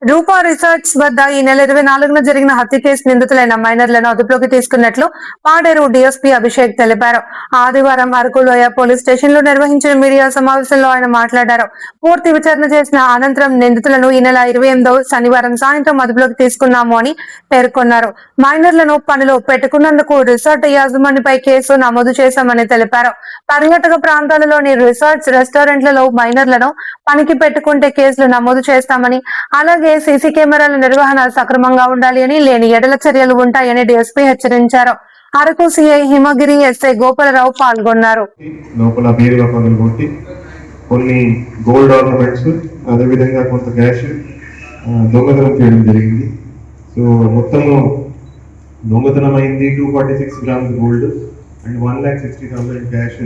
రూపా resorts వద్ద ఈ నెల 24న జరిగిన హత్య కేసు నిందితులైన మైనర్లను అదుపులోకి తీసుకున్నట్లు పాడేరు డీఎస్పీ అభిషేక్ తెలిపారు. ఆదివారం అరకు లోయ పోలీస్ స్టేషన్లో నిర్వహించిన మీడియా సమావేశంలో ఆయన మాట్లాడారు. పూర్తి విచారణ చేసిన అనంతరం నిందితులను ఈ నెల 28వ శనివారం సాయంత్రం అదుపులోకి తీసుకున్నాము అని పేర్కొన్నారు. మైనర్లను పనిలో పెట్టుకున్నందుకు రిసార్ట్ యాజమాన్యపై కేసు నమోదు చేశామని తెలిపారు. పర్యాటక ప్రాంతాలలోని రిసార్ట్స్, రెస్టారెంట్లలో మైనర్లను పనికి పెట్టుకుంటే కేసులు నమోదు చేస్తామని, అలాగే సీసీ కెమెరాల నిర్వహణ సక్రమంగా ఉండాలి అని, లేని ఎడల చర్యలు ఉంటాయని డీఎస్పీ హెచ్చరించారు. అరకు సీఐ హిమగిరి, ఎస్ఐ గోపాలరావు పాల్గొన్నారు. కొన్ని గోల్డ్ ఆర్నమెంట్స్, అదేవిధంగా కొంత క్యాష్ దొంగతనం చేయడం జరిగింది. సో మొత్తము దొంగతనం అయింది 246 గ్రామ్స్ గోల్డ్ అండ్ 1,60,000 క్యాష్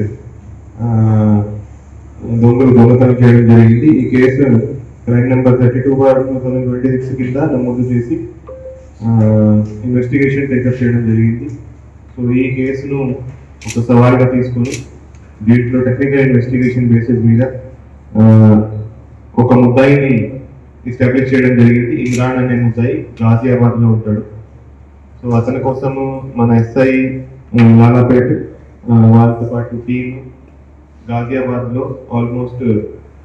దొంగతనం చేయడం జరిగింది. ఈ కేసు క్రైమ్ నెంబర్ 32/2026 కింద నమోదు చేసి ఇన్వెస్టిగేషన్ టేకప్ చేయడం జరిగింది. సో ఈ కేసును ఒక సవాల్గా తీసుకుని దీంట్లో టెక్నికల్ ఇన్వెస్టిగేషన్ బేసిస్ మీద ఒక ముద్దాయిని ఎస్టాబ్లిష్ చేయడం జరిగింది. ఇమ్రాన్ అనే ముద్దాయి గాజియాబాద్లో ఉంటాడు. సో అతని కోసము మన ఎస్ఐ లాలాపేట్ వాళ్ళతో పాటు టీమ్ గాజియాబాద్లో ఆల్మోస్ట్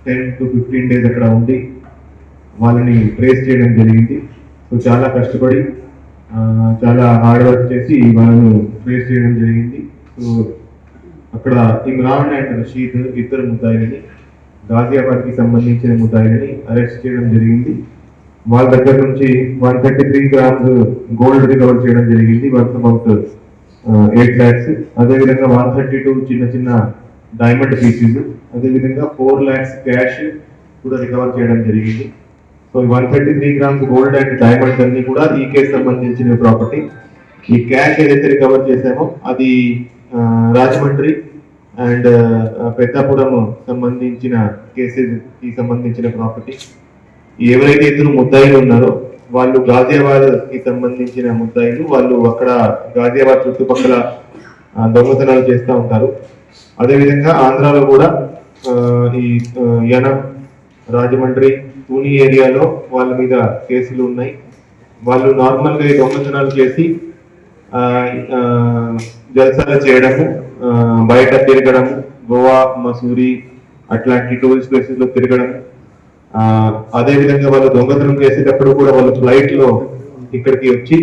10 to 15 days అక్కడ ఉండి వాళ్ళని ట్రేస్ చేయడం జరిగింది. సో చాలా కష్టపడి చాలా హార్డ్ వర్క్ చేసి వాళ్ళను ట్రేస్ చేయడం జరిగింది. సో అక్కడ ఇమ్రాన్ అండ్ రషీద్ ఇద్దరు ముద్దాయిలని, గాజియాబాద్కి సంబంధించిన ముద్దాయిలని అరెస్ట్ చేయడం జరిగింది. వాళ్ళ దగ్గర నుంచి 133 గ్రామ్స్ గోల్డ్ రికవర్ చేయడం జరిగింది, వర్త్ అబౌట్ 8 lakhs. అదేవిధంగా 132 చిన్న చిన్న డైమండ్ పీసెస్, అదేవిధంగా 4 lakhs క్యాష్ కూడా రికవర్ చేయడం జరిగింది. So 133 grams gold and diamonds అన్ని కూడా ఈ కేసు సంబంధించిన ప్రాపర్టీ. ఈ క్యాష్ ఏదైతే రికవర్ చేశామో అది రాజమండ్రి అండ్ పెద్దాపురం సంబంధించిన కేసుకి సంబంధించిన ప్రాపర్టీ. ఎవరైతే ఇద్దరు ముద్దాయిలు ఉన్నారో వాళ్ళు గాజియాబాద్ కి సంబంధించిన ముద్దాయిలు. వాళ్ళు అక్కడ గాజియాబాద్ చుట్టుపక్కల దొంగతనాలు చేస్తూ ఉంటారు. అదేవిధంగా ఆంధ్రాలో కూడా ఈ యనం, రాజమండ్రి, పూణి ఏరియాలో వాళ్ళ మీద కేసులు ఉన్నాయి. వాళ్ళు నార్మల్గా ఈ దొంగతనాలు చేసి జల్సాలు చేయడము, బయట తిరగడం, గోవా, మసూరి అట్లాంటి టూరిస్ట్ ప్లేసెస్ లో తిరగడం. అదేవిధంగా వాళ్ళు దొంగతనం చేసేటప్పుడు కూడా వాళ్ళు ఫ్లైట్ లో ఇక్కడికి వచ్చి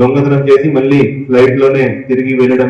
దొంగతనం చేసి మళ్ళీ ఫ్లైట్ లోనే తిరిగి వెళ్ళడం